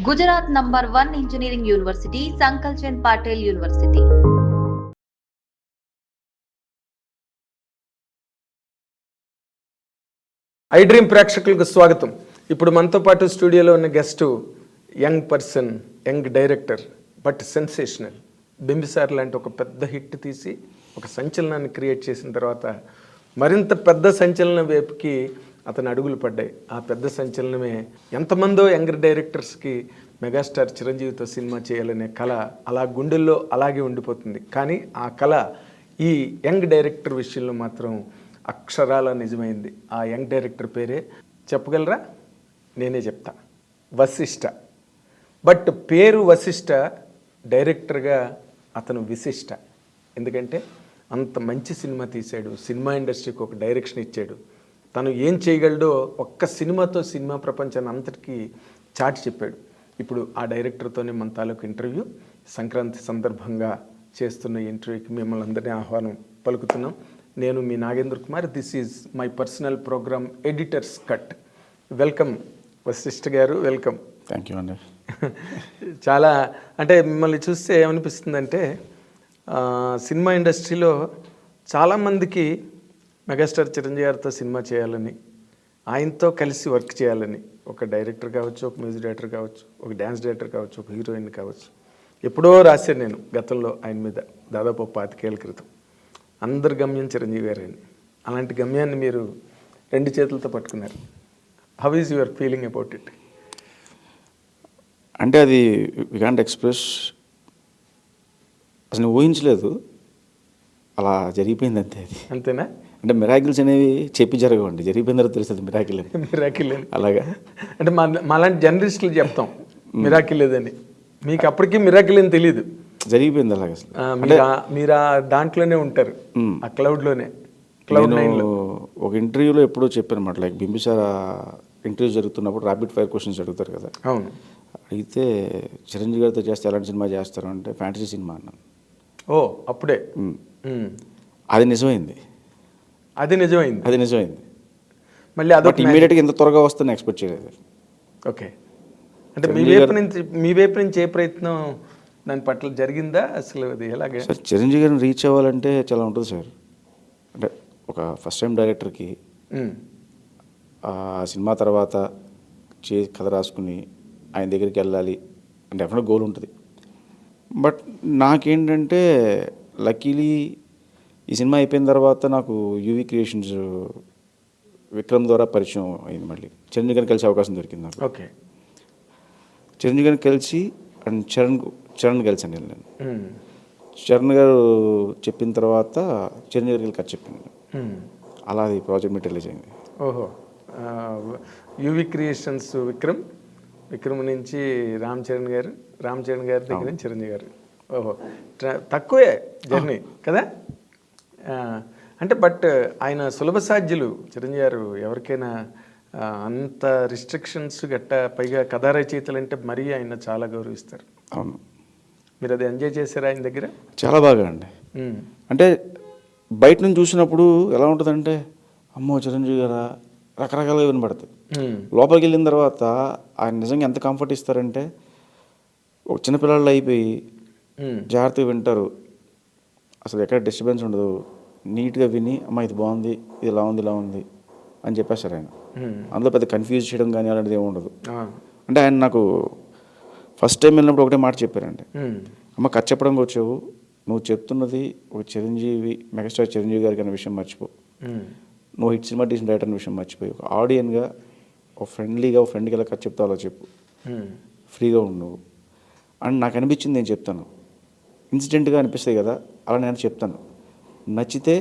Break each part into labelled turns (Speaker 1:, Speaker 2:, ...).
Speaker 1: Gujarat number 1 engineering university Sankalchand Patil university.
Speaker 2: I dream ప్రేక్షకులకు స్వాగతం. ఇప్పుడు మనతో పాటు స్టూడియోలో ఉన్న guest young person, young director, but sensational. Bimbisara లాంటి ఒక పెద్ద హిట్ తీసి ఒక సంచలనాన్ని క్రియేట్ చేసిన తర్వాత మరింత పెద్ద సంచలనం వైపుకి అతని అడుగులు పడ్డాయి. ఆ పెద్ద సంచలనమే ఎంతమందో యంగ్ డైరెక్టర్స్కి మెగాస్టార్ చిరంజీవితో సినిమా చేయాలనే కళ అలా గుండెల్లో అలాగే ఉండిపోతుంది. కానీ ఆ కళ ఈ యంగ్ డైరెక్టర్ విషయంలో మాత్రం అక్షరాల నిజమైంది. ఆ యంగ్ డైరెక్టర్ పేరే చెప్పగలరా? నేనే చెప్తా, వశిష్ఠ. బట్ పేరు వశిష్ఠ, డైరెక్టర్గా అతను విశిష్ట. ఎందుకంటే అంత మంచి సినిమా తీశాడు, సినిమా ఇండస్ట్రీకి ఒక డైరెక్షన్ ఇచ్చాడు. తను ఏం చేయగలడో ఒక్క సినిమాతో సినిమా ప్రపంచాన్ని అంతటికీ చాటి చెప్పాడు. ఇప్పుడు ఆ డైరెక్టర్తోనే మన తాలూకు ఇంటర్వ్యూ. సంక్రాంతి సందర్భంగా చేస్తున్న ఇంటర్వ్యూకి మిమ్మల్ని అందరినీ ఆహ్వానం పలుకుతున్నాం. నేను మీ Nagendra Kumar. This is my personal program editor's cut. Welcome Vasishta garu, welcome.
Speaker 3: Thank you అండి.
Speaker 2: చాలా అంటే మిమ్మల్ని చూస్తే ఏమనిపిస్తుందంటే, సినిమా ఇండస్ట్రీలో చాలామందికి మెగాస్టార్ చిరంజీవి గారితో సినిమా చేయాలని, ఆయనతో కలిసి వర్క్ చేయాలని, ఒక డైరెక్టర్ కావచ్చు, ఒక మ్యూజిక్ డైరెక్టర్ కావచ్చు, ఒక డ్యాన్స్ డైరెక్టర్ కావచ్చు, ఒక హీరోయిన్ కావచ్చు. ఎప్పుడో రాశాను నేను గతంలో ఆయన మీద, దాదాపు 25 ఏళ్ల క్రితం. అందరి గమ్యం చిరంజీవి గారని. అలాంటి గమ్యాన్ని మీరు 2 చేతులతో పట్టుకున్నారు. How is your feeling about it?
Speaker 3: అంటే అది వి కాంట్ ఎక్స్ప్రెస్. అసలు ఊహించలేదు, అలా జరిగిపోయింది అంతే. అది
Speaker 2: అంతేనా?
Speaker 3: అంటే మిరాకిల్స్ అనేవి చెప్పి జరగవండి, జరిగిపోయిన తర్వాత తెలుస్తుంది మిరాకిల్ అని.
Speaker 2: మిరాకిల్ అని
Speaker 3: అలాగా.
Speaker 2: అంటే మాలాంటి జర్నలిస్టులు చెప్తాం మిరాకిల్ లేదని. మీకు అప్పటికీ మిరాకిల్ అని తెలియదు,
Speaker 3: జరిగిపోయింది అలాగే. అసలు
Speaker 2: మీరు ఆ దాంట్లోనే ఉంటారు, ఆ క్లౌడ్లోనే.
Speaker 3: నేను ఒక ఇంటర్వ్యూలో ఎప్పుడో చెప్పాను అనమాట, లైక్ బింబిసార్ ఇంటర్వ్యూ జరుగుతున్నప్పుడు ర్యాపిడ్ ఫైర్ క్వశ్చన్స్ అడుగుతారు కదా.
Speaker 2: అవును.
Speaker 3: అడిగితే చిరంజీవి గారితో చేస్తే ఎలాంటి సినిమా చేస్తారు అంటే ఫ్యాంటసీ సినిమా అన్నాను.
Speaker 2: ఓ, అప్పుడే
Speaker 3: అది నిజమైంది.
Speaker 2: అది నిజమైంది. మళ్ళీ అదొక
Speaker 3: ఇమీడియట్గా ఇంత త్వరగా వస్తుందని ఎక్స్పెక్ట్ చేయలేదు.
Speaker 2: ఓకే. అంటే మీ వైపు నుంచి ఏ ప్రయత్నం దాని పట్ల జరిగిందా? అసలు అది ఎలాగే
Speaker 3: సార్ చిరంజీవి గారిని రీచ్ అవ్వాలంటే చాలా ఉంటుంది సార్. అంటే ఒక ఫస్ట్ టైం డైరెక్టర్కి ఆ సినిమా తర్వాత కథ రాసుకుని ఆయన దగ్గరికి వెళ్ళాలి అంటే డెఫినెట్ గోల్ ఉంటుంది. బట్ నాకేంటంటే లక్కీలీ ఈ సినిమా అయిపోయిన తర్వాత నాకు యూవీ క్రియేషన్స్ విక్రమ్ ద్వారా పరిచయం అయింది. మళ్ళీ చిరంజీవి గారిని కలిసే అవకాశం దొరికింది నాకు.
Speaker 2: ఓకే.
Speaker 3: చిరంజీవి గారిని కలిసి అండ్ చరణ్ కలిసాను నేను. చరణ్ గారు చెప్పిన తర్వాత చిరంజీవి గారికి కథ చెప్పింది. అలా అది ప్రాజెక్ట్ మెటీరియలైజ్ అయింది.
Speaker 2: ఓహో. యూవీ క్రియేషన్స్ విక్రమ్ నుంచి రామ్ చరణ్ గారి దగ్గర నుంచి చిరంజీవి గారు. ఓహో, తక్కువే జర్నీ కదా. అంటే బట్ ఆయన సులభ సాధ్యులు చిరంజీవి గారు. ఎవరికైనా అంత రిస్ట్రిక్షన్స్ గట్ట, పైగా కథా రచయితలు అంటే మరీ ఆయన చాలా గౌరవిస్తారు.
Speaker 3: అవును.
Speaker 2: మీరు అది ఎంజాయ్ చేశారా ఆయన దగ్గర?
Speaker 3: చాలా బాగా అండి. అంటే బయట నుంచి చూసినప్పుడు ఎలా ఉంటుందంటే, అమ్మో చిరంజీవి గారా రకరకాలుగా వినపడుతుంది. లోపలికి వెళ్ళిన తర్వాత ఆయన నిజంగా ఎంత కంఫర్ట్ ఇస్తారంటే, ఒక చిన్నపిల్లలు అయిపోయి జాగ్రత్తగా వింటారు, అసలు ఎక్కడ డిస్టర్బెన్స్ ఉండదు, నీట్గా విని అమ్మ ఇది బాగుంది, ఇది ఇలా ఉంది అని చెప్పేస్తారు ఆయన. అందులో పెద్ద కన్ఫ్యూజ్ చేయడం కానీ అలాంటిది ఏమి ఉండదు. అంటే ఆయన నాకు ఫస్ట్ టైం వెళ్ళినప్పుడు ఒకటే మాట చెప్పారండి, అమ్మ కథ చెప్పడానికి వచ్చావు, నువ్వు చెప్తున్నది ఒక మెగాస్టార్ చిరంజీవి గారికి అనే విషయం మర్చిపో, నువ్వు హిట్ సినిమా తీసిన డైరెక్టర్ అనే విషయం మర్చిపోయి ఒక ఆడియన్గా ఒక ఫ్రెండ్లీగా ఒక ఫ్రెండ్కి ఎలా కథ చెప్తావు అలా చెప్పు, ఫ్రీగా ఉండు అని నాకు అనిపించింది. నేను చెప్తాను, ఇన్సిడెంట్గా అనిపిస్తాయి కదా, అలా నేను చెప్తాను. నచ్చితే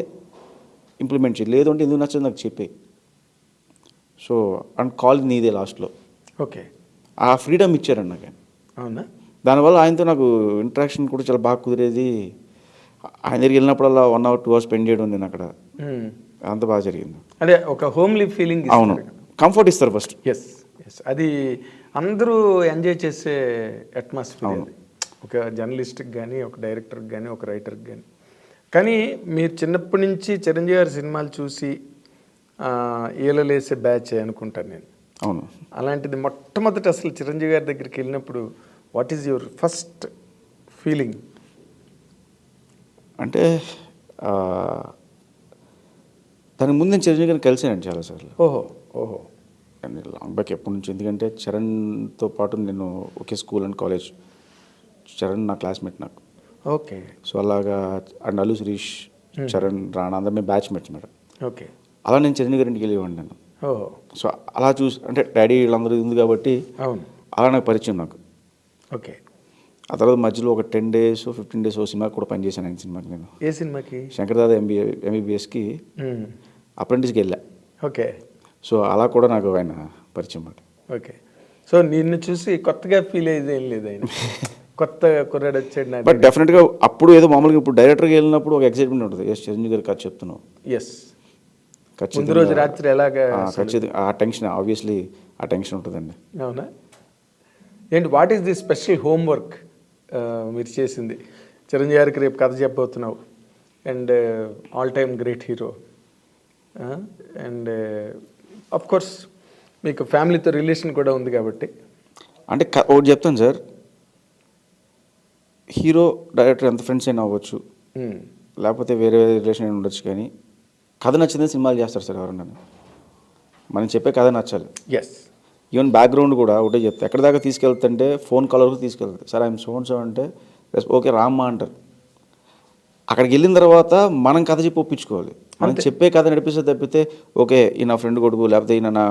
Speaker 3: ఇంప్లిమెంట్ చేయి, లేదు అంటే ఎందుకు నచ్చదు నాకు చెప్పే. సో అండ్ కాల్ నీదే లాస్ట్లో.
Speaker 2: ఓకే.
Speaker 3: ఆ ఫ్రీడమ్ ఇచ్చారండి నాకు.
Speaker 2: అవునా? దానివల్ల ఆయనతో నాకు ఇంటరాక్షన్ కూడా చాలా బాగా కుదిరేది. ఆయన దగ్గరికి వెళ్ళినప్పుడల్లా 1 hour 2 hours స్పెండ్ చేయడం నేను అక్కడ, అంత బాగా జరిగింది. అదే ఒక హోమ్లీ ఫీలింగ్.
Speaker 3: అవును, కంఫర్ట్ ఇస్తారు ఫస్ట్.
Speaker 2: ఎస్, అది అందరూ ఎంజాయ్ చేసే అట్మాస్ఫియర్. ఒక జర్నలిస్ట్కి కానీ, ఒక డైరెక్టర్కి కానీ, ఒక రైటర్కి కానీ. కానీ మీరు చిన్నప్పటి నుంచి చిరంజీవి గారి సినిమాలు చూసి ఈలలేసే బ్యాచ్ అనుకుంటాను నేను.
Speaker 3: అవును.
Speaker 2: అలాంటిది మొట్టమొదటి అసలు చిరంజీవి గారి దగ్గరికి వెళ్ళినప్పుడు what is your first feeling?
Speaker 3: అంటే దానికి ముందు నేను చిరంజీవి గారిని కలిసానండి చాలాసార్లు.
Speaker 2: ఓహో ఓహో
Speaker 3: అండ్ లాంగ్ బ్యాక్ ఎప్పటి నుంచి, ఎందుకంటే చరణ్తో పాటు నేను ఒకే స్కూల్ అండ్ కాలేజ్. చరణ్ నా క్లాస్మేట్ నాకు.
Speaker 2: ఓకే
Speaker 3: సో అలాగా అండ్ అల్లు శిరీష్, చరణ్, రాణా అందరం మేము బ్యాచ్మేట్స్ మేడం.
Speaker 2: ఓకే
Speaker 3: అలా నేను చిరంజీవి గారి ఇంటికి వెళ్ళేవాడిని నేను.
Speaker 2: ఓహో
Speaker 3: సో అలా చూసి, అంటే డాడీ వీళ్ళందరూ ఉంది కాబట్టి
Speaker 2: అవును
Speaker 3: అలా నాకు పరిచయం నాకు.
Speaker 2: ఓకే.
Speaker 3: ఆ తర్వాత మధ్యలో ఒక 10 days 15 days సినిమాకి కూడా పనిచేశాను. ఆయన సినిమాకి నేను
Speaker 2: ఏ సినిమాకి?
Speaker 3: శంకర్దాద ఎంబీబీఎస్కి అప్రెంటిస్కి వెళ్ళా.
Speaker 2: ఓకే.
Speaker 3: సో అలా కూడా నాకు ఆయన పరిచయం మాట.
Speaker 2: ఓకే. సో నిన్ను చూసి కొత్తగా ఫీల్ అయ్యేది ఏం లేదు ఆయన, కొత్త కుర్రాడు వచ్చాడు నా.
Speaker 3: బట్ డెఫినెట్గా అప్పుడు ఏదో మామూలుగా ఇప్పుడు డైరెక్టర్కి వెళ్ళినప్పుడు ఒక ఎక్సైట్మెంట్ ఉంటుంది. ఎస్ చిరంజీవి గారు కథ చెప్తున్నావు.
Speaker 2: ఎస్. ముందు రోజు రాత్రి ఎలాగా?
Speaker 3: ఖచ్చితంగా ఆ టెన్షన్, ఆబ్వియస్లీ ఆ టెన్షన్ ఉంటుందండి.
Speaker 2: అవునా? ఏంటి what is the special homework మీరు చేసింది? చిరంజీవి గారికి రేపు కథ చెప్పబోతున్నావు and all time great hero and of course మీకు ఫ్యామిలీతో రిలేషన్ కూడా ఉంది కాబట్టి.
Speaker 3: అంటే ఒకటి చెప్తాను సార్, హీరో డైరెక్టర్ ఎంత ఫ్రెండ్స్ అయినా అవ్వచ్చు, లేకపోతే వేరే వేరే రిలేషన్ అయినా ఉండొచ్చు, కానీ కథ నచ్చిందని సినిమాలు చేస్తారు సార్ ఎవరన్నా. మనం చెప్పే కథ నచ్చాలి.
Speaker 2: ఎస్.
Speaker 3: ఈవెన్ బ్యాక్గ్రౌండ్ కూడా ఒకటే చెప్తా. ఎక్కడి దాకా తీసుకెళ్తుంటే ఫోన్ కాల్ వరకు తీసుకెళ్తారు. సార్ ఐఎమ్ సో అంటే ఓకే రామ్మా అంటారు. అక్కడికి వెళ్ళిన తర్వాత మనం కథ చెప్పి ఒప్పించుకోవాలి. మనం చెప్పే కథ నడిపిస్తే తప్పితే ఓకే ఈ నా ఫ్రెండ్ కొడుకు, లేకపోతే ఈయన నా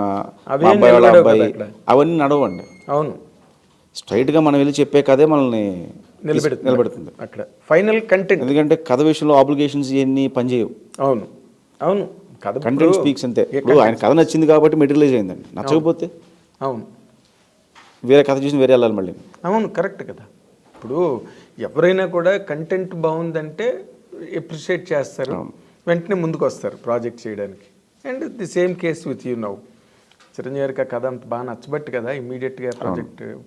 Speaker 3: అబ్బాయి వాళ్ళ అబ్బాయి, అవన్నీ నడవండి.
Speaker 2: అవును.
Speaker 3: స్ట్రైట్గా మనం వెళ్ళి చెప్పే కథే మనల్ని నిలబెడుతుంది
Speaker 2: అక్కడ ఫైనల్ కంటెంట్.
Speaker 3: ఎందుకంటే కథ విషయంలో ఆబ్లిగేషన్స్ ఇవన్నీ పనిచేయవు.
Speaker 2: అవును అవును. కథ
Speaker 3: కంటెంట్ స్పీక్స్ అంతే. ఇప్పుడు ఆయన కథ నచ్చింది కాబట్టి మెటీరియలైజ్ అయిందండి. నచ్చకపోతే
Speaker 2: అవును
Speaker 3: వేరే కథ చూసి వేరే వెళ్ళాలి మళ్ళీ.
Speaker 2: అవును కరెక్ట్ కదా. ఇప్పుడు ఎవరైనా కూడా కంటెంట్ బాగుందంటే ఎప్రిషియేట్ చేస్తారు, వెంటనే ముందుకు వస్తారు ప్రాజెక్ట్ చేయడానికి. And the same case with you now. Chiranjeevi గారికి ఆ కథ అంత బాగా నచ్చబట్టి కదా ఇమ్మీడియట్గా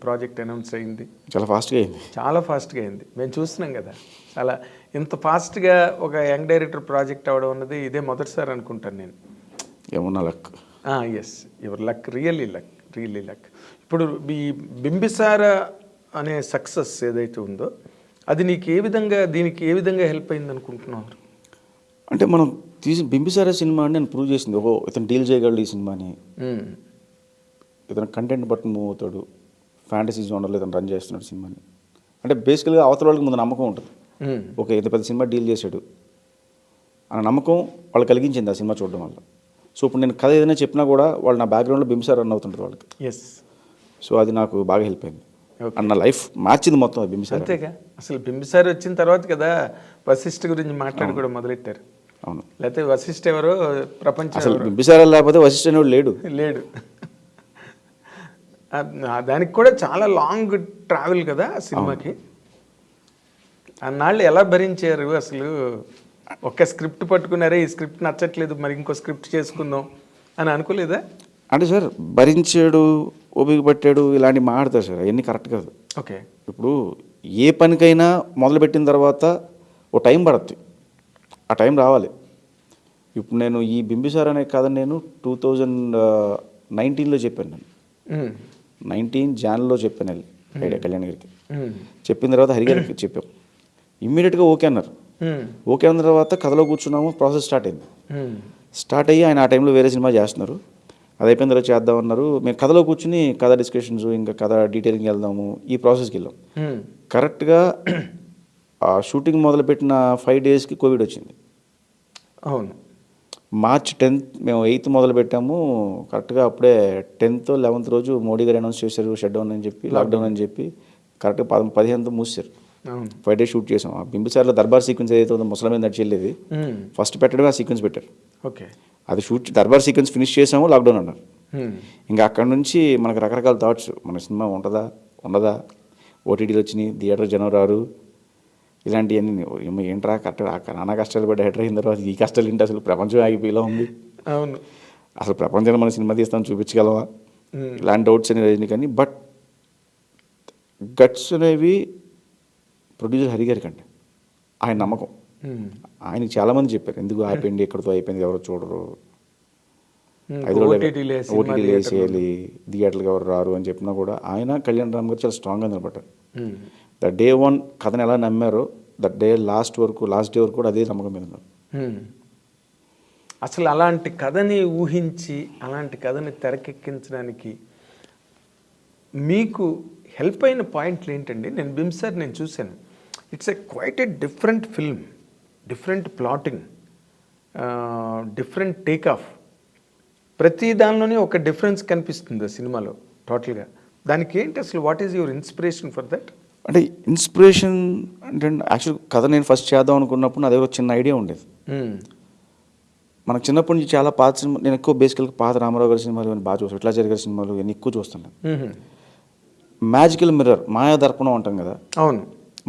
Speaker 2: ప్రాజెక్ట్ అనౌన్స్ అయింది.
Speaker 3: చాలా ఫాస్ట్గా అయింది.
Speaker 2: చాలా ఫాస్ట్గా అయింది. మేము చూస్తున్నాం కదా. చాలా ఇంత ఫాస్ట్గా ఒక యంగ్ డైరెక్టర్ ప్రాజెక్ట్ అవ్వడం అన్నది ఇదే మొదటిసారి అనుకుంటాను నేను.
Speaker 3: ఏమన్నా luck.
Speaker 2: Yes, your luck, really luck. ఇప్పుడు ఈ బింబిసార అనే సక్సెస్ ఏదైతే ఉందో అది నీకు దీనికి ఏ విధంగా హెల్ప్ అయింది అనుకుంటున్నారు?
Speaker 3: అంటే మనం బింబిసార సినిమా అని నేను ప్రూవ్ చేసింది. ఓహో ఇతను డీల్ చేయగలడు ఈ సినిమాని, ఇతను కంటెంట్ బట్టి మూవ్ అవుతాడు, ఫ్యాంటసీ జోనర్లో ఇతను రన్ చేస్తున్నాడు సినిమాని. అంటే బేసికల్గా అవతల వాళ్ళకి ముందు నమ్మకం ఉంటుంది. ఓకే ఇంత పెద్ద సినిమా డీల్ చేశాడు అన్న నమ్మకం వాళ్ళు కలిగించింది ఆ సినిమా చూడడం వల్ల. సో ఇప్పుడు నేను కథ ఏదైనా చెప్పినా కూడా వాళ్ళు నా బ్యాక్గ్రౌండ్లో బింబిసార రన్ అవుతుంటుంది వాళ్ళకి.
Speaker 2: ఎస్.
Speaker 3: సో అది నాకు బాగా హెల్ప్ అయింది. అన్న లైఫ్ మార్చింది మొత్తం బింబిసార.
Speaker 2: అంతేగా. అసలు బింబిసార వచ్చిన తర్వాత కదా వశిష్ఠ గురించి మాట్లాడి కూడా మొదలెట్టారు.
Speaker 3: అవును.
Speaker 2: లేకపోతే వశిష్ఠ ఎవరో ప్రపంచం
Speaker 3: అసలు బింబిసార లేకపోతే వశిష్ఠ అనేవాడు లేడు.
Speaker 2: దానికి కూడా చాలా లాంగ్ ట్రావెల్ కదా ఆ సినిమాకి. అన్నాళ్ళు ఎలా భరించారు అసలు? ఒక స్క్రిప్ట్ పట్టుకున్నారే, ఈ స్క్రిప్ట్ నచ్చట్లేదు మరి ఇంకో స్క్రిప్ట్ చేసుకుందాం అని అనుకోలేదా?
Speaker 3: అంటే సార్ భరించాడు, ఓపిక పట్టాడు, ఇలాంటివి మాట్లాడతారు సార్. అవన్నీ కరెక్ట్ కాదు.
Speaker 2: ఓకే.
Speaker 3: ఇప్పుడు ఏ పనికైనా మొదలుపెట్టిన తర్వాత ఓ టైం పడుతుంది. ఆ టైం రావాలి. ఇప్పుడు నేను ఈ బింబిసార అనే కథ నేను 2019లో చెప్పాను. నేను 19 January చెప్పాను ఐడియా కళ్యాణ్ గారికి. చెప్పిన తర్వాత హరిగారికి చెప్పాం. ఇమ్మీడియట్గా ఓకే అన్నారు. ఓకే అన్న తర్వాత కథలో కూర్చున్నాము, ప్రాసెస్ స్టార్ట్ అయ్యి ఆయన ఆ టైంలో వేరే సినిమా చేస్తున్నారు. అది అయిపోయిన తర్వాత చేద్దామన్నారు. మేము కథలో కూర్చుని కథ డిస్కషన్స్, ఇంకా కథ డీటెయిలింగ్ వెళ్దాము, ఈ ప్రాసెస్కి వెళ్ళాం. కరెక్ట్గా ఆ షూటింగ్ మొదలుపెట్టిన 5 daysకి కోవిడ్ వచ్చింది.
Speaker 2: అవును.
Speaker 3: March 10th మేము 8th మొదలు పెట్టాము. కరెక్ట్గా అప్పుడే 10th 11th రోజు మోడీ గారు అనౌన్స్ చేశారు షట్డౌన్ అని చెప్పి, లాక్డౌన్ అని చెప్పి. కరెక్ట్గా 15th మూసారు. 5 days షూట్ చేసాం. ఆ బింబిసార్లో దర్బార్ సీక్వెన్స్ ఏదైతే ఉందో ముసలి మీద నడిచి వెళ్ళేది ఫస్ట్ పెట్టడమే ఆ సీక్వెన్స్ పెట్టారు.
Speaker 2: ఓకే.
Speaker 3: అది షూట్ దర్బార్ సీక్వెన్స్ ఫినిష్ చేసాము, లాక్డౌన్ అన్నారు. ఇంకా అక్కడ నుంచి మనకు రకరకాల థాట్స్, మన సినిమా ఉండదా ఓటీటీలు వచ్చినాయి, థియేటర్ జనం రారు, ఇలాంటివన్నీ ఏంట్రా కరెక్ట్ నానా కష్టాలు పడి హెటర్ అయిన తర్వాత ఈ కష్టాలు ఏంటి, అసలు ప్రపంచం ఆగిపోయేలా ఉంది,
Speaker 2: అవును
Speaker 3: అసలు ప్రపంచాన్ని మన సినిమా తీస్తాం చూపించగలవా, ఇలాంటి డౌట్స్ అనేవి రజనీ. కానీ బట్ గట్స్ అనేవి ప్రొడ్యూసర్ హరి గారి కంటే ఆయన నమ్మకం. ఆయనకి చాలామంది చెప్పారు ఎందుకు ఆయిపోయింది, ఎక్కడితో అయిపోయింది, ఎవరో చూడరు.
Speaker 2: OTT లో సినిమా
Speaker 3: ఓటీటీలు వేసేయాలి, థియేటర్లకు ఎవరు రారు అని చెప్పినా కూడా ఆయన కళ్యాణ్ రామ్ గారు చాలా స్ట్రాంగ్గా నిలబడ్డారు. ద డే వన్ కథను ఎలా నమ్మారో దట్ డే లాస్ట్ డే వరకు కూడా అదే నమ్మకం మీద ఉన్నారు.
Speaker 2: అసలు అలాంటి కథని ఊహించి అలాంటి కథని తెరకెక్కించడానికి మీకు హెల్ప్ అయిన పాయింట్లు ఏంటండి? నేను బింసార్ నేను చూశాను. It's quite a different film, different plotting, different take off. ప్రతి దానిలోనే ఒక డిఫరెన్స్ కనిపిస్తుంది ఆ సినిమాలో టోటల్గా. దానికి ఏంటి అసలు? What is your inspiration for that?
Speaker 3: అంటే ఇన్స్పిరేషన్ అంటే యాక్చువల్ కథ నేను ఫస్ట్ చేద్దాం అనుకున్నప్పుడు నా దగ్గర చిన్న ఐడియా ఉండేది. మనకు చిన్నప్పటి నుంచి చాలా పాత సినిమా, నేను ఎక్కువ బేసికల్గా పాత రామారావు గారి సినిమాలు ఇవన్నీ బాగా చూస్తాను, విట్లాచారి గారి సినిమాలు ఇవన్నీ ఎక్కువ చూస్తాను. మ్యాజికల్ మిర్రర్, మాయాదర్పణం అంటాం కదా.
Speaker 2: అవును,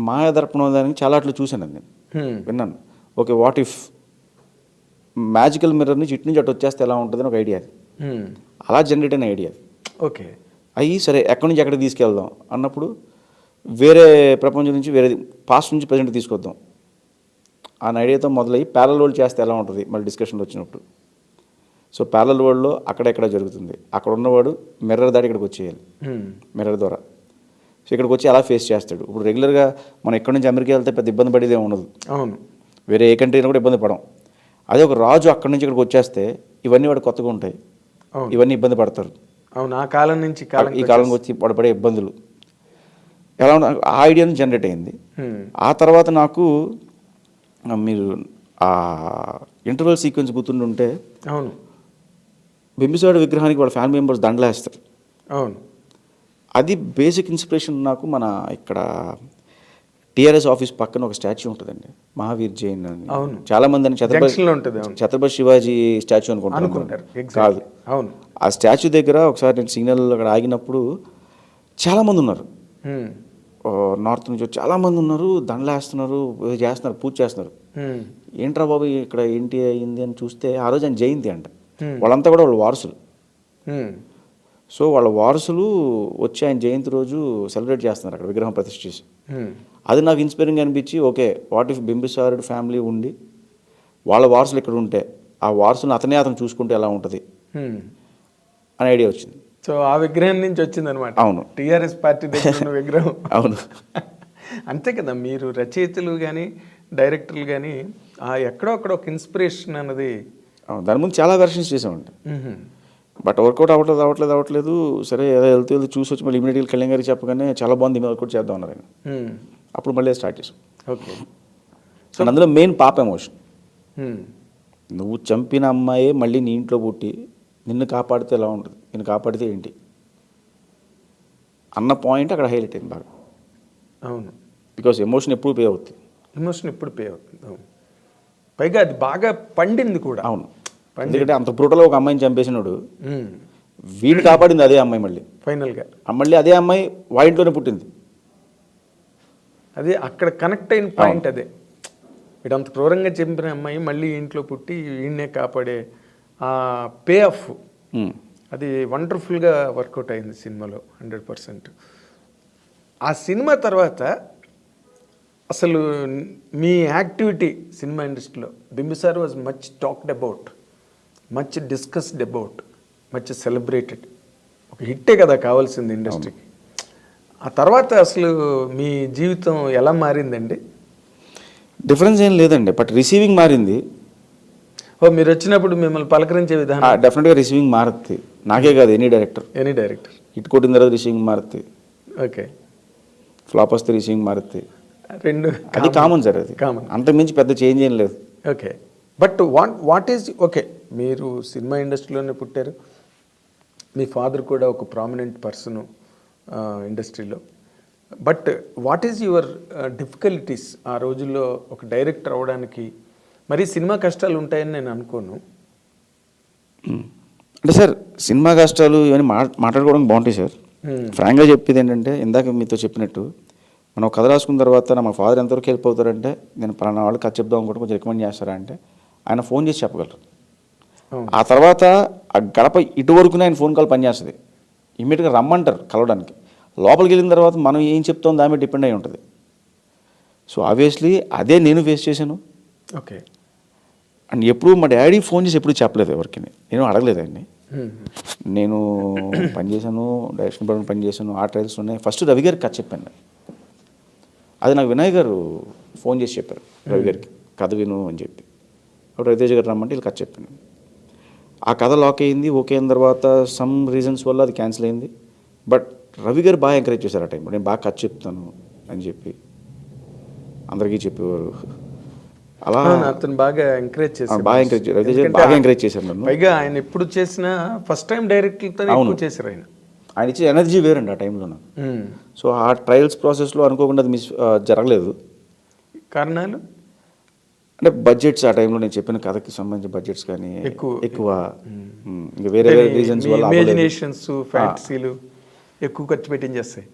Speaker 3: మాయాదర్పణం దానికి చాలా అట్లు చూశాను, నేను విన్నాను. Okay, what if magical mirror నుంచి ఇటు నుంచి అటు వచ్చేస్తే ఎలా ఉంటుందని ఒక ఐడియా. అది అలా జనరేట్ అయిన ఐడియా.
Speaker 2: ఓకే,
Speaker 3: అయ్యి సరే ఎక్కడి నుంచి ఎక్కడికి తీసుకెళ్దాం అన్నప్పుడు వేరే ప్రపంచం నుంచి వేరే పాస్ట్ నుంచి ప్రజెంట్ తీసుకొద్దాం ఆ ఐడియాతో మొదలయ్యి ప్యారల్ వరల్డ్ చేస్తే ఎలా ఉంటుంది మళ్ళీ డిస్కషన్లో వచ్చినప్పుడు. సో ప్యారల్ వరల్డ్లో అక్కడెక్కడ జరుగుతుంది, అక్కడ ఉన్నవాడు మిర్రర్ దాటి ఇక్కడికి వచ్చేయాలి, మిర్రర్ ద్వారా. సో ఇక్కడికి వచ్చి ఎలా ఫేస్ చేస్తాడు. ఇప్పుడు రెగ్యులర్గా మనం ఎక్కడి నుంచి అమెరికా వెళ్తే పెద్ద ఇబ్బంది పడేదే ఉండదు.
Speaker 2: అవును,
Speaker 3: వేరే ఏ కంట్రీలో కూడా ఇబ్బంది పడం. అదే ఒక రాజు అక్కడి నుంచి ఇక్కడికి వచ్చేస్తే ఇవన్నీ వాడు కొత్తగా ఉంటాయి, ఇవన్నీ ఇబ్బంది పడతారు.
Speaker 2: అవును, ఆ కాలం నుంచి
Speaker 3: ఈ కాలంకి వచ్చి పడే ఇబ్బందులు ఎలా ఆ ఐడియాని జనరేట్ అయింది. ఆ తర్వాత నాకు మీరు ఆ ఇంటర్వల్ సీక్వెన్స్ గుర్తుండుంటే,
Speaker 2: అవును,
Speaker 3: బింబిసారుడు విగ్రహానికి వాళ్ళ ఫ్యామిలీ మెంబర్స్ దండలేస్తారు.
Speaker 2: అవును,
Speaker 3: అది బేసిక్ ఇన్స్పిరేషన్ నాకు. మన ఇక్కడ టీఆర్ఎస్ ఆఫీస్ పక్కన ఒక స్టాచ్యూ ఉంటుందండి, మహావీర్ జైన్ అని.
Speaker 2: అవును,
Speaker 3: చాలా మంది అని ఛత్రపతి శివాజీ స్టాచ్యూ అనుకుంటారు, కాదు.
Speaker 2: అవును,
Speaker 3: ఆ స్టాచ్యూ దగ్గర ఒకసారి నేను సిగ్నల్ అక్కడ ఆగినప్పుడు చాలా మంది ఉన్నారు, నార్త్ నుంచి చాలా మంది ఉన్నారు, దండలేస్తున్నారు, చేస్తున్నారు, పూజ చేస్తున్నారు. ఏంట్రా బాబు ఇక్కడ ఏంటి అయింది అని చూస్తే ఆ రోజు ఆయన జయంతి అంట. వాళ్ళంతా కూడా వాళ్ళ వారసులు. సో వాళ్ళ వారసులు వచ్చి ఆయన జయంతి రోజు సెలబ్రేట్ చేస్తున్నారు అక్కడ విగ్రహం ప్రతిష్ఠ చేసి. అది నాకు ఇన్స్పైరింగ్ అనిపించి, ఓకే వాట్ ఇఫ్ బింబిసారుడు ఫ్యామిలీ ఉండి వాళ్ళ వారసులు ఇక్కడ ఉంటే ఆ వారసులను అతను చూసుకుంటే ఎలా ఉంటుంది అని ఐడియా వచ్చింది.
Speaker 2: సో ఆ విగ్రహం నుంచి వచ్చింది అనమాట.
Speaker 3: అవును,
Speaker 2: టీఆర్ఎస్ పార్టీ దగ్గర ఉన్న విగ్రహం.
Speaker 3: అవును,
Speaker 2: అంతే కదా. మీరు రచయితలు కానీ డైరెక్టర్లు కానీ ఎక్కడో అక్కడ ఒక ఇన్స్పిరేషన్ అన్నది.
Speaker 3: దాని ముందు చాలా వెర్షన్స్ చేసామండి, బట్ వర్కౌట్ అవ్వట్లేదు. సరే ఏదో వెళ్తూ చూసి వచ్చి మళ్ళీ ఇమీడియట్గా కళ్యాణ్ గారికి చెప్పగానే చాలా బాగుంది, మేము వర్కౌట్ చేద్దాం అన్నారు ఆయన. అప్పుడు మళ్ళీ స్టార్ట్ చేసాం.
Speaker 2: ఓకే,
Speaker 3: సో అందులో మెయిన్ పాప ఎమోషన్. నువ్వు చంపిన అమ్మాయే మళ్ళీ నీ ఇంట్లో పుట్టి నిన్ను కాపాడితే ఎలా ఉంటుంది, నిన్ను కాపాడితే ఏంటి అన్న పాయింట్ అక్కడ హైలైట్ అయింది బాగా.
Speaker 2: అవును,
Speaker 3: బికాస్ ఎమోషన్ ఎప్పుడు పే అవుతుంది.
Speaker 2: అవును, పైగా అది బాగా పండింది కూడా.
Speaker 3: అవును, ఎందుకంటే అంత బ్రూటల్గా ఒక అమ్మాయిని చంపేసినాడు, వీడిని కాపాడింది అదే అమ్మాయి. మళ్ళీ
Speaker 2: ఫైనల్గా
Speaker 3: మళ్ళీ అదే అమ్మాయి వాయింట్లోనే పుట్టింది.
Speaker 2: అదే అక్కడ కనెక్ట్ అయిన పాయింట్ అదే. వీడు అంత క్రూరంగా చంపిన అమ్మాయి మళ్ళీ ఇంట్లో పుట్టి వీడినే కాపాడే ఆ పే ఆఫ్ అది వండర్ఫుల్గా వర్కౌట్ అయింది సినిమాలో 100%. ఆ సినిమా తర్వాత అసలు మీ యాక్టివిటీ సినిమా ఇండస్ట్రీలో Bimbisara was much talked about, much discussed about, much celebrated. ఒక హిట్టే కదా కావాల్సింది ఇండస్ట్రీకి. ఆ తర్వాత అసలు మీ జీవితం ఎలా మారిందండి?
Speaker 3: డిఫరెన్స్ ఏం లేదండి, బట్ రిసీవింగ్ మారింది.
Speaker 2: మీరు వచ్చినప్పుడు మిమ్మల్ని పలకరించే విధానం
Speaker 3: డెఫినెట్గా రిసీవింగ్ మారుతుంది. నాకే కాదు, ఎనీ డైరెక్టర్ హిట్ కొట్టిన తర్వాత రిసీవింగ్ మారుతుంది.
Speaker 2: ఓకే,
Speaker 3: ఫ్లాప్ వస్తే రిసీవింగ్ మారుతుంది.
Speaker 2: రెండు
Speaker 3: అది కామన్ సార్, అది కామన్, అంతకుమించి పెద్ద చేంజ్ ఏం లేదు.
Speaker 2: Okay, but what is okay, మీరు సినిమా ఇండస్ట్రీలోనే పుట్టారు, మీ ఫాదర్ కూడా ఒక ప్రామినెంట్ పర్సన్ ఇండస్ట్రీలో. But what is your difficulties ఆ రోజుల్లో ఒక డైరెక్టర్ అవ్వడానికి? మరి సినిమా కష్టాలు ఉంటాయని నేను అనుకోను.
Speaker 3: అంటే సార్ సినిమా కష్టాలు ఇవన్నీ మాట్లాడుకోవడం బాగుంటాయి సార్. ఫ్రాంక్గా చెప్పేది ఏంటంటే, ఇందాక మీతో చెప్పినట్టు మనం కథ రాసుకున్న తర్వాత మా ఫాదర్ ఎంతవరకు హెల్ప్ అవుతారంటే, నేను పలానా వాళ్ళు కథ చెప్దాం అనుకుంటే కొంచెం రికమెండ్ చేస్తారా అంటే ఆయన ఫోన్ చేసి చెప్పగలరు. ఆ తర్వాత ఆ గడప ఇటువరకునే ఆయన ఫోన్ కాల్ పనిచేస్తుంది. ఇమ్మీడియట్గా రమ్మంటారు కలవడానికి. లోపలికి వెళ్ళిన తర్వాత మనం ఏం చెప్తాం దాని మీద డిపెండ్ అయి ఉంటుంది. సో ఆబ్వియస్లీ అదే నేను ఫేస్ చేశాను.
Speaker 2: ఓకే,
Speaker 3: అండ్ ఎప్పుడు మా డాడీ ఫోన్ చేసి ఎప్పుడు చెప్పలేదు ఎవరికి, నేను అడగలేదు ఆయన్ని. నేను పనిచేశాను, డైరెక్షన్ డిపార్ట్మెంట్ పనిచేశాను, ఆ ట్రయల్స్లోనే ఫస్ట్ రవి గారికి కథ చెప్పాను. అది నాకు వినయ్ గారు ఫోన్ చేసి చెప్పారు రవి గారికి, కథ విను అని చెప్పి. అప్పుడు రవితేజ గారు రమ్మంటే వీళ్ళు కథ చెప్పాను. ఆ కథ లాక్ అయింది. ఓకే అయిన తర్వాత సమ్ రీజన్స్ వల్ల అది క్యాన్సిల్ అయింది. బట్ రవి గారు బాగా ఎంకరేజ్ చేశారు ఆ టైంలో, నేను బాగా కథ చెప్తాను అని చెప్పి అందరికీ చెప్పేవారు. అలా
Speaker 2: అతను బాగా ఎంకరేజ్ చేశారు.
Speaker 3: బాగా ఎంకరేజ్ రవితేజ బాగా ఎంకరేజ్ చేశారు నన్ను.
Speaker 2: పైగా ఆయన ఎప్పుడు చేసినా ఫస్ట్ టైం డైరెక్టర్తో ఎక్కువ చేశారు ఆయన.
Speaker 3: ఆయన ఇచ్చే ఎనర్జీ వేరండి ఆ టైంలో నాకు. సో ఆ ట్రయల్స్ ప్రాసెస్లో అనుకోకుండా అది జరగలేదు.
Speaker 2: కారణాలు
Speaker 3: అంటే బడ్జెట్స్ ఆ టైంలో నేను చెప్పిన కథకి సంబంధించిన బడ్జెట్స్ కానీ ఎక్కువ ఇంకా వేరే వేరే రీజన్స్ వల్ల
Speaker 2: ఇమాజినేషన్స్ ఫ్యాంటసీలు ఎక్కువ ఖర్చు పెట్టించేస్తాయి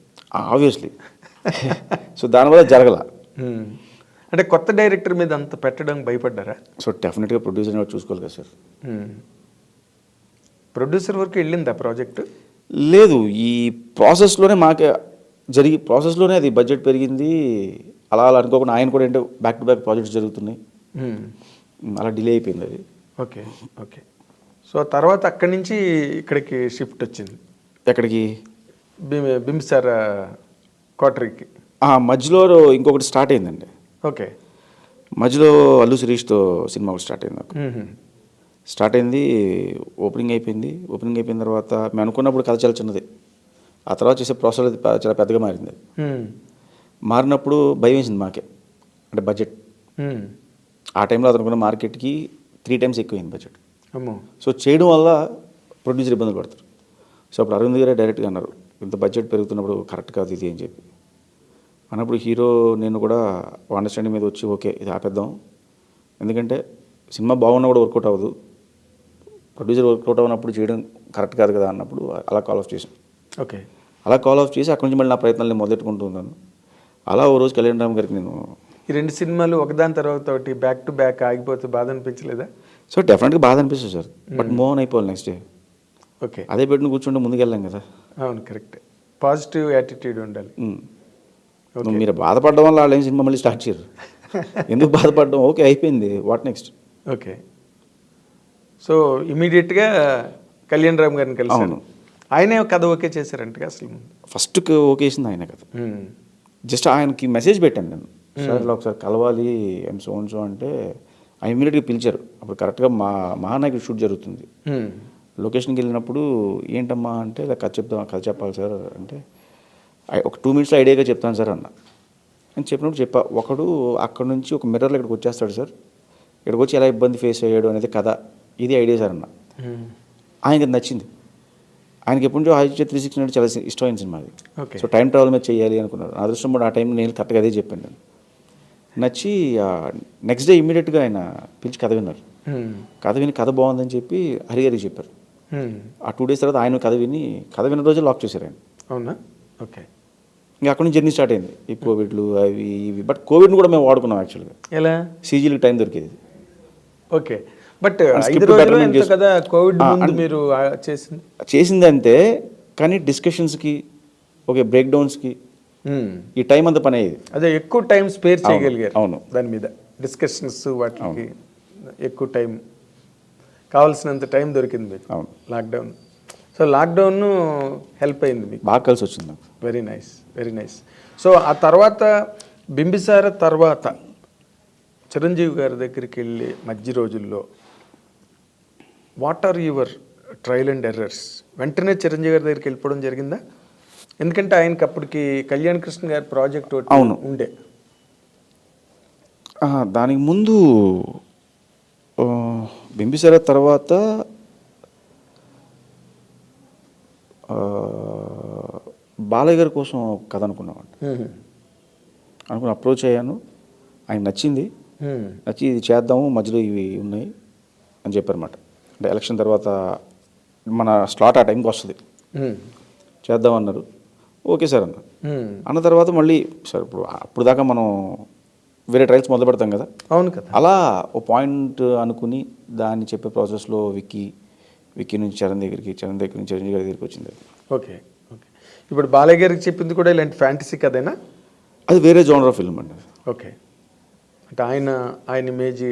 Speaker 3: ఆబ్వియస్లీ. సో దానివల్ల జరగల.
Speaker 2: అంటే కొత్త డైరెక్టర్ మీద అంత పెట్టడం భయపడ్డారా?
Speaker 3: సో డెఫినెట్గా ప్రొడ్యూసర్ చూసుకోవాలి కదా సార్.
Speaker 2: ప్రొడ్యూసర్ వరకు వెళ్ళింది ఆ ప్రాజెక్ట్?
Speaker 3: లేదు, ఈ ప్రాసెస్లోనే మాకే ప్రాసెస్లోనే అది బడ్జెట్ పెరిగింది. అలా అలా అనుకోకుండా ఆయన కూడా ఏంటో బ్యాక్ టు బ్యాక్ ప్రాజెక్ట్స్ జరుగుతున్నాయి, అలా డిలే అయిపోయింది అది.
Speaker 2: Okay okay. సో తర్వాత అక్కడి నుంచి ఇక్కడికి షిఫ్ట్ వచ్చింది.
Speaker 3: ఎక్కడికి?
Speaker 2: బింబిసార క్వార్టర్కి.
Speaker 3: మధ్యలో ఇంకొకటి స్టార్ట్ అయిందండి.
Speaker 2: ఓకే.
Speaker 3: మధ్యలో అల్లు శిరీష్తో సినిమా ఒకటి స్టార్ట్ అయింది నాకు. స్టార్ట్ అయింది, ఓపెనింగ్ అయిపోయింది. ఓపెనింగ్ అయిపోయిన తర్వాత మేము అనుకున్నప్పుడు కథ చాలా చిన్నది. ఆ తర్వాత చేసే ప్రాసెస్ చాలా పెద్దగా మారింది. మారినప్పుడు భయం వేసింది మాకే, అంటే బడ్జెట్. ఆ టైంలో అతనుకున్న మార్కెట్కి 3 times ఎక్కువైంది బడ్జెట్. సో చేయడం వల్ల ప్రొడ్యూసర్ ఇబ్బందులు పడతారు. సో అప్పుడు అరవింద్ గారే డైరెక్ట్గా అన్నారు, ఇంత బడ్జెట్ పెరుగుతున్నప్పుడు కరెక్ట్ కాదు ఇది అని చెప్పి అన్నప్పుడు హీరో నేను కూడా అండర్స్టాండింగ్ మీద వచ్చి ఓకే ఇది ఆపేద్దాం, ఎందుకంటే సినిమా బాగున్నా కూడా వర్కౌట్ అవ్వదు, ప్రొడ్యూసర్ వర్కౌట్ అవ్వనప్పుడు చేయడం కరెక్ట్ కాదు కదా అన్నప్పుడు అలా కాల్ ఆఫ్ చేశాను.
Speaker 2: ఓకే.
Speaker 3: అలా కాల్ ఆఫ్ చేసి అక్కడి నుంచి మళ్ళీ నా ప్రయత్నాలు మొదలెట్టుకుంటూ ఉన్నాను. అలా ఓ రోజు కళ్యాణ్ రామ్ గారికి నేను
Speaker 2: ఈ 2 సినిమాలు ఒకదాని తర్వాత ఒకటి బ్యాక్ టు బ్యాక్ ఆగిపోతే బాధ అనిపించలేదా?
Speaker 3: సో డెఫినెట్గా బాధ అనిపిస్తుంది సార్, బట్ మూవ్ ఆన్ అయిపోవాలి నెక్స్ట్ డే.
Speaker 2: ఓకే.
Speaker 3: అదే పెట్టుకుని కూర్చుంటే ముందుకెళ్ళాం కదా.
Speaker 2: అవును, కరెక్ట్. పాజిటివ్ యాటిట్యూడ్ ఉండాలి.
Speaker 3: మీరు బాధపడడం వల్ల వాళ్ళు ఏం సినిమా మళ్ళీ స్టార్ట్ చేయరు. ఎందుకు బాధపడడం? ఓకే అయిపోయింది, వాట్ నెక్స్ట్?
Speaker 2: ఓకే. సో ఇమీడియట్గా కళ్యాణ్ రామ్ గారిని కలిసాను. ఆయనే కథ ఓకే చేశారంటే అసలు
Speaker 3: ఫస్ట్ ఓకే చేసింది ఆయన కదా. జస్ట్ ఆయనకి మెసేజ్ పెట్టాను నేను, సార్ ఇలా ఒకసారి కలవాలి ఐఎమ్ సో అండ్ సో అంటే ఆయన ఇమీడియట్గా పిలిచారు. అప్పుడు కరెక్ట్గా మహానాయకుడు షూట్ జరుగుతుంది. లొకేషన్కి వెళ్ళినప్పుడు ఏంటమ్మా అంటే ఇలా కథ చెప్పాలి సార్ అంటే ఒక 2 minutes ఐడియాగా చెప్తాను సార్ అన్న. నేను చెప్పినప్పుడు ఒకడు అక్కడ నుంచి ఒక మిర్రర్లో ఇక్కడికి వచ్చేస్తాడు సార్, ఇక్కడికి వచ్చి ఎలా ఇబ్బంది ఫేస్ అయ్యాడు అనేది కథ, ఇది ఐడియా సార్ అన్న. ఆయనకి నచ్చింది. ఆయనకి ఎప్పుడు నుంచో ఆదిత్య 360 చాలా ఇష్టమైన సినిమా అది. సో టైం ట్రావెల్ మీద చేయాలి అనుకున్నారు. నా అదృష్టం కూడా ఆ టైంలో నేను కరెక్ట్గా అదే చెప్పాను నేను. నచ్చి నెక్స్ట్ డే ఇమ్మీడియట్గా ఆయన పిలిచి కథ విన్నారు. కథ విని కథ బాగుందని చెప్పి హరిగారికి చెప్పారు. ఆ 2 days తర్వాత ఆయన కథ విన్న రోజే లాక్ చేశారు ఆయన.
Speaker 2: అవునా? ఓకే.
Speaker 3: ఇంకా అక్కడ నుంచి జర్నీ స్టార్ట్ అయింది. ఈ కోవిడ్లు అవి ఇవి, బట్ కోవిడ్ని కూడా మేము వాడుకున్నాం యాక్చువల్గా.
Speaker 2: ఎలా?
Speaker 3: సీజీలకు టైం దొరికేది.
Speaker 2: ఓకే. బట్ 5 రోజులు ఎంత కదా కోవిడ్ ముందు మీరు
Speaker 3: చేసిందంటే, కానీ డిస్కషన్స్కి ఓకే బ్రేక్ డౌన్స్కి ఈ టైం అంతా పని అయ్యేది.
Speaker 2: అదే ఎక్కువ టైం స్పేర్ చేయగలిగారు.
Speaker 3: అవును,
Speaker 2: దాని మీద డిస్కషన్స్ వాటికి ఎక్కువ టైం కావాల్సినంత టైం దొరికింది మీకు.
Speaker 3: అవును.
Speaker 2: లాక్డౌన్. సో లాక్డౌన్ హెల్ప్ అయింది మీకు,
Speaker 3: బాగా కలిసి వచ్చింది నాకు.
Speaker 2: Very nice, very nice. So ఆ తర్వాత బింబిసార తర్వాత చిరంజీవి గారి దగ్గరికి వెళ్ళి మధ్య రోజుల్లో what are your trial and errors? వెంటనే చిరంజీవి గారి దగ్గరికి వెళ్ళిపోవడం జరిగిందా? ఎందుకంటే ఆయనకి అప్పటికి కళ్యాణ్ కృష్ణ గారి ప్రాజెక్ట్
Speaker 3: అవును
Speaker 2: ఉండే.
Speaker 3: దానికి ముందు బింబిసార తర్వాత బాలయ్య గారి కోసం కథ అనుకున్నామండి. అనుకుని అప్రోచ్ అయ్యాను, ఆయన నచ్చింది. నచ్చి ఇది చేద్దాము, మధ్యలో ఇవి ఉన్నాయి అని చెప్పారన్నమాట. అంటే ఎలక్షన్ తర్వాత మన స్లాట్ ఆ టైంకి వస్తుంది, చేద్దాం అన్నారు. ఓకే సార్ అన్న తర్వాత మళ్ళీ సార్ అప్పుడు దాకా మనం వేరే ట్రయల్స్ మొదలు పెడతాం కదా.
Speaker 2: అవును కదా.
Speaker 3: అలా ఓ పాయింట్ అనుకుని దాన్ని చెప్పే ప్రాసెస్లో విక్కీ నుంచి చరణ్ దగ్గర నుంచి చిరంజీవి గారి దగ్గరికి వచ్చింది.
Speaker 2: Okay okay. ఇప్పుడు బాలయ్య గారికి చెప్పింది కూడా ఇలాంటి ఫ్యాంటసీ కదేనా?
Speaker 3: అది వేరే జోనర్ ఆఫ్ ఫిల్మ్ అండి.
Speaker 2: ఓకే. అంటే ఆయన ఇమేజ్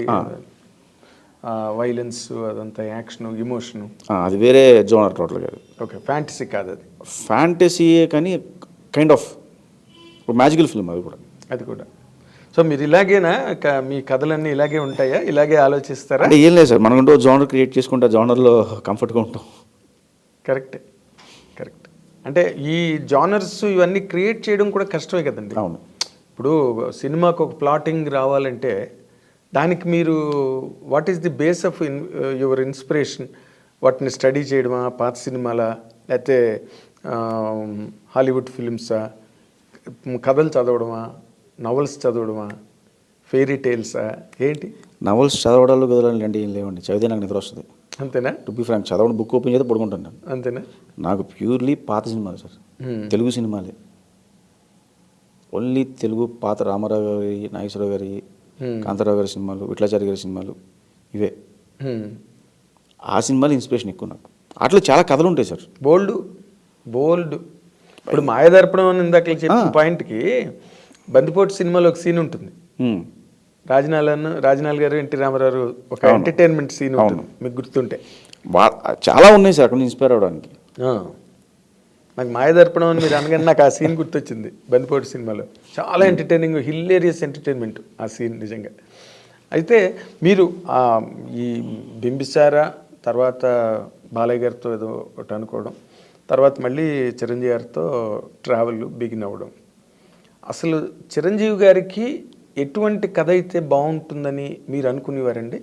Speaker 2: వైలెన్స్ అదంతా యాక్షన్ ఇమోషను.
Speaker 3: అది వేరే జోనర్ టోటల్గా.
Speaker 2: ఓకే, ఫ్యాంటసీ కాదు అది.
Speaker 3: ఫ్యాంటసీయే కానీ కైండ్ ఆఫ్ మ్యాజికల్ ఫిల్మ్ అది కూడా.
Speaker 2: అది కూడా. సో మీరు ఇలాగేనా మీ కథలన్నీ ఇలాగే ఉంటాయా, ఇలాగే ఆలోచిస్తారా?
Speaker 3: అంటే ఏం లేదు సార్, మనకుంటూ జోనర్ క్రియేట్ చేసుకుంటే జోనర్లో కంఫర్ట్గా ఉంటాం.
Speaker 2: కరెక్ట్. అంటే ఈ జానర్స్ ఇవన్నీ క్రియేట్ చేయడం కూడా కష్టమే కదండి.
Speaker 3: అవును.
Speaker 2: ఇప్పుడు సినిమాకు ఒక ప్లాటింగ్ రావాలంటే దానికి మీరు what is the base of your inspiration? వాటిని స్టడీ చేయడమా, పాత సినిమాలా, లేకపోతే హాలీవుడ్ ఫిలిమ్సా, కథలు చదవడమా, నవల్స్ చదవడమా, ఫెయిరీ టేల్సా, ఏంటి?
Speaker 3: నవల్స్ చదవడాలు కదలండి అంటే ఏం లేవండి, చదివితే నాకు నిద్ర వస్తుంది.
Speaker 2: అంతేనా?
Speaker 3: టు బి ఫ్రాంక్, చదవడం బుక్ ఓపెన్ చేస్తే పడుకుంటాను నేను.
Speaker 2: అంతేనా?
Speaker 3: నాకు ప్యూర్లీ పాత సినిమాలు సార్, తెలుగు సినిమాలే. ఓన్లీ తెలుగు పాత రామారావు గారి, నాగేశ్వరరావు గారి, కాంతారావు గారి సినిమాలు, విట్లాచారి గారి సినిమాలు, ఇవే. ఆ సినిమాలు ఇన్స్పిరేషన్ ఎక్కువ నాకు. అట్లా చాలా కథలు ఉంటాయి సార్, బోల్డ్. ఇప్పుడు మాయదర్పణం అని ఇందాక చెప్పిన పాయింట్కి బందిపోటు సినిమాలో ఒక సీన్ ఉంటుంది. రాజనాల్ గారు, ఎన్టీ రామారావు ఒక ఎంటర్టైన్మెంట్ సీన్ ఉంటుంది, మీకు గుర్తుంటే. చాలా ఉన్నాయి సార్ అక్కడ ఇన్స్పైర్ అవడానికి.
Speaker 2: నాకు మాయదర్పణం అని మీరు అనగానే నాకు ఆ సీన్ గుర్తొచ్చింది. బందిపోటు సినిమాలో చాలా ఎంటర్టైనింగ్, హిల్లేరియస్ ఎంటర్టైన్మెంట్ ఆ సీన్ నిజంగా. అయితే మీరు ఈ బింబిసార తర్వాత బాలయ్య గారితో ఏదో ఒకటి అనుకోవడం, తర్వాత మళ్ళీ చిరంజీవి గారితో ట్రావెల్ బిగిన్ అవ్వడం. అసలు చిరంజీవి గారికి ఎటువంటి కథ అయితే బాగుంటుందని మీరు అనుకునేవారండి?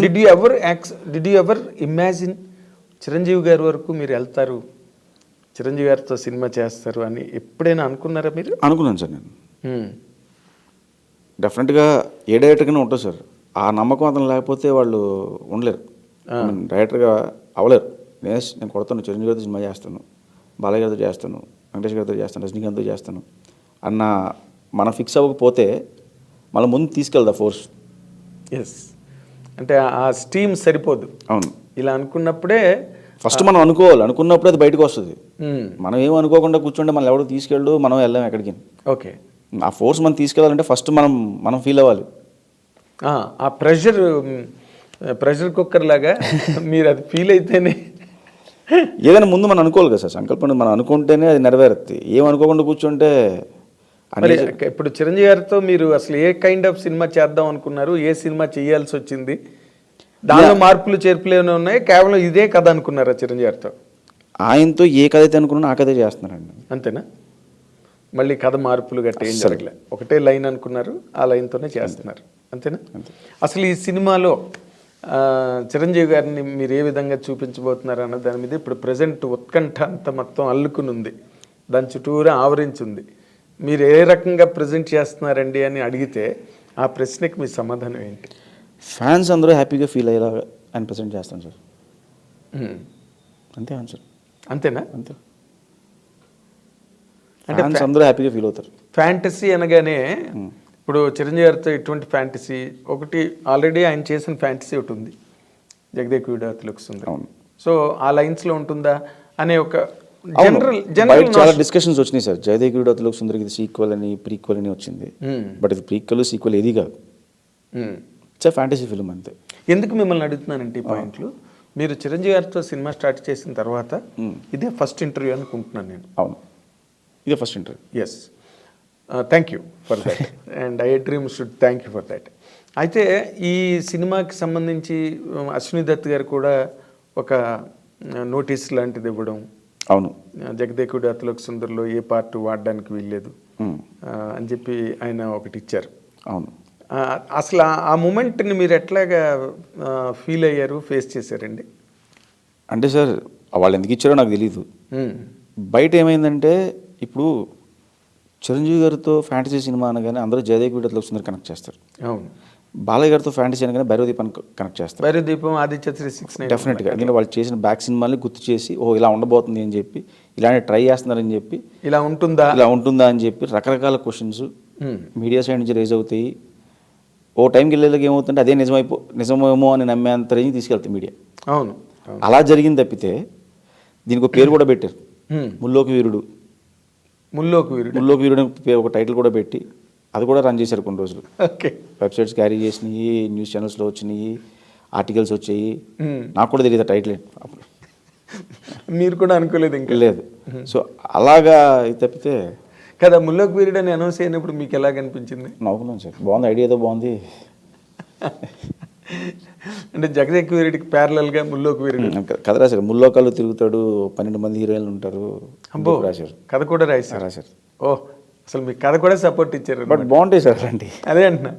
Speaker 2: Did you ever imagine Chiranjeevi గారి వరకు మీరు వెళ్తారు, చిరంజీవి గారితో సినిమా చేస్తారు అని ఎప్పుడైనా అనుకున్నారా మీరు?
Speaker 3: అనుకున్నాను సార్ నేను. డెఫినెట్గా ఏ డైరెక్టర్గానే ఉంటుంది సార్, ఆ నమ్మకం అతను లేకపోతే వాళ్ళు ఉండలేరు, డైరెక్టర్గా అవ్వలేరు. నేను కొడతాను, చిరంజీవి గారితో సినిమా చేస్తాను, బాలయ్య గారితో చేస్తాను, వెంకటేష్ గారితో చేస్తాను, రజనీకాంత్తో చేస్తాను అన్న మనం ఫిక్స్ అవ్వకపోతే మళ్ళీ ముందు తీసుకెళ్దా ఫోర్స్.
Speaker 2: ఎస్, అంటే ఆ స్టీమ్ సరిపోదు.
Speaker 3: అవును,
Speaker 2: ఇలా అనుకున్నప్పుడే
Speaker 3: ఫస్ట్ మనం అనుకున్నప్పుడే అది బయటకు వస్తుంది. మనం ఏం అనుకోకుండా కూర్చుంటే మనం ఎవరు తీసుకెళ్ళు, మనం వెళ్ళాం ఎక్కడికి.
Speaker 2: ఓకే,
Speaker 3: ఆ ఫోర్స్ మనం తీసుకెళ్ళాలంటే ఫస్ట్ మనం ఫీల్ అవ్వాలి.
Speaker 2: ఆ ప్రెషర్ కుక్కర్ లాగా మీరు అది ఫీల్ అయితేనే
Speaker 3: ఏదైనా ముందు మనం అనుకోవాలి కదా సార్, సంకల్పం మనం అనుకుంటేనే అది నెరవేరుతుంది. ఏం అనుకోకుండా కూర్చుంటే.
Speaker 2: ఇప్పుడు చిరంజీవి గారితో మీరు అసలు ఏ కైండ్ ఆఫ్ సినిమా చేద్దాం అనుకున్నారు, ఏ సినిమా చేయాల్సి వచ్చింది, దానిలో మార్పులు చేర్పులు ఏమైనా ఉన్నాయి, కేవలం ఇదే కథ అనుకున్నారా చిరంజీవి గారితో?
Speaker 3: ఆయనతో ఏ కథ అయితే అనుకున్నా ఆ కథే చేస్తున్నారండి.
Speaker 2: అంతేనా? మళ్ళీ కథ మార్పులు గట్ట ఏం జరగలే, ఒకటే లైన్ అనుకున్నారు, ఆ లైన్తోనే చేస్తున్నారు. అంతేనా? అసలు ఈ సినిమాలో చిరంజీవి గారిని మీరు ఏ విధంగా చూపించబోతున్నారు అన్న దాని మీద ఇప్పుడు ప్రజెంట్ ఉత్కంఠ అంతా మొత్తం అల్లుకుని ఉంది, దాని చుట్టూరా ఆవరించింది. మీరు ఏ రకంగా ప్రజెంట్ చేస్తున్నారండి అని అడిగితే ఆ ప్రశ్నకి మీ సమాధానం ఏంటి?
Speaker 3: ఫ్యాన్స్ అందరూ హ్యాపీగా ఫీల్ అయ్యేలా ఆయన ప్రజెంట్ చేస్తాను సార్, అంతే ఆన్సర్.
Speaker 2: అంతేనా?
Speaker 3: అంతే, ఫ్యాన్స్ అందరూ హ్యాపీగా ఫీల్ అవుతారు.
Speaker 2: ఫ్యాంటసీ అనగానే ఇప్పుడు చిరంజీవి గారితో ఎటువంటి ఫ్యాంటసీ, ఒకటి ఆల్రెడీ ఆయన చేసిన ఫ్యాంటసీ ఒకటి ఉంది, జగదేక వీరుడు అతిలోక సుందరి. సో ఆ లైన్స్లో ఉంటుందా అనే ఒక జనరల్
Speaker 3: చాలా డిస్కషన్స్ వచ్చినాయి సార్. జగదేక వీరుడు అతిలోక సుందరికి ఇది సీక్వెల్ అని, ప్రీక్వెల్ అని వచ్చింది. బట్ ఇది ప్రీక్వెల్ సీక్వెల్ ఏది కాదు, ఇట్స్ ఎ ఫ్యాంటసీ ఫిల్మ్ అంతే.
Speaker 2: ఎందుకు మిమ్మల్ని అడుగుతున్నానంటే ఈ పాయింట్లు, మీరు చిరంజీవి గారితో సినిమా స్టార్ట్ చేసిన తర్వాత ఇదే ఫస్ట్ ఇంటర్వ్యూ అనుకుంటున్నాను నేను.
Speaker 3: అవును, ఇదే first interview.
Speaker 2: Yes, thank you for that and iDream should thank you for that. అయితే ఈ సినిమాకి సంబంధించి అశ్విని దత్ గారు కూడా ఒక నోటీస్ లాంటిది ఇవ్వడం.
Speaker 3: అవును,
Speaker 2: జగదేకుడు అతిలోక సుందరిలో ఏ పార్ట్ వాడడానికి వీల్లేదు అని చెప్పి ఆయన ఒకటి ఇచ్చారు.
Speaker 3: అవును,
Speaker 2: అసలు ఆ మూమెంట్ని మీరు ఎట్లాగా ఫీల్ అయ్యారు, ఫేస్ చేశారండి?
Speaker 3: అంటే సార్ వాళ్ళు ఎందుకు ఇచ్చారో నాకు తెలీదు. బయట ఏమైందంటే ఇప్పుడు చిరంజీవి గారితో ఫ్యాంటసీ సినిమా అనగానే అందరూ జగదేక వీరుడు అతిలోక సుందరి కనెక్ట్ చేస్తారు.
Speaker 2: అవును,
Speaker 3: బాలయ్య గారితో ఫ్యాంటసీ అనగానే భైరవదీపం కనెక్ట్ చేస్తారు.
Speaker 2: భైరవదీపం, ఆదిత్య 369
Speaker 3: డెఫినెట్గా. ఎందుకంటే వాళ్ళు చేసిన బ్యాక్ సినిమాల్ని గుర్తు చేసి ఇలా ఉండబోతుంది అని చెప్పి, ఇలాంటి ట్రై చేస్తున్నారని చెప్పి, ఇలా ఉంటుందా అని చెప్పి రకరకాల క్వశ్చన్స్ మీడియా సైడ్ నుంచి రేజ్ అవుతాయి. ఓ టైంకి వెళ్ళేలాగా ఏమవుతుంటే అదే నిజమేమో అని నమ్మేంత రేంజ్ తీసుకెళ్తాయి మీడియా.
Speaker 2: అవును,
Speaker 3: అలా జరిగింది తప్పితే దీనికి ఒక పేరు కూడా పెట్టారు, ముల్లోకి వీరుడు ఒక టైటిల్ కూడా పెట్టి అది కూడా రన్ చేశారు కొన్ని రోజులు.
Speaker 2: ఓకే,
Speaker 3: వెబ్సైట్స్ క్యారీ చేసినాయి, న్యూస్ ఛానల్స్లో వచ్చినాయి, ఆర్టికల్స్ వచ్చాయి. నాకు కూడా తెలియదు టైటిల్ అప్పుడు.
Speaker 2: మీరు కూడా అనుకోలేదు ఇంకా?
Speaker 3: లేదు. సో అలాగా ఇది తప్పితే
Speaker 2: కదా. ముల్లోకి వీరుడు అని అనౌన్స్ అయినప్పుడు మీకు ఎలా కనిపించింది?
Speaker 3: నవ్వుకున్నాను సార్, బాగుంది, ఐడియా ఏదో బాగుంది.
Speaker 2: అంటే జగదేక్ వీరుడికి ప్యారలల్గా ముల్లోకి వీరుడు
Speaker 3: కథ రాశారు. ముల్లోకాలు తిరుగుతాడు, 12 మంది హీరోయిన్లు ఉంటారు.
Speaker 2: అబ్బో,
Speaker 3: రాశారు.
Speaker 2: కథ కూడా రాశారు. ఓ, అసలు మీ కథ కూడా సపోర్ట్ ఇచ్చారు.
Speaker 3: బట్ బాగుంటాయి సార్ అలాంటి.
Speaker 2: అదే అంటున్నా,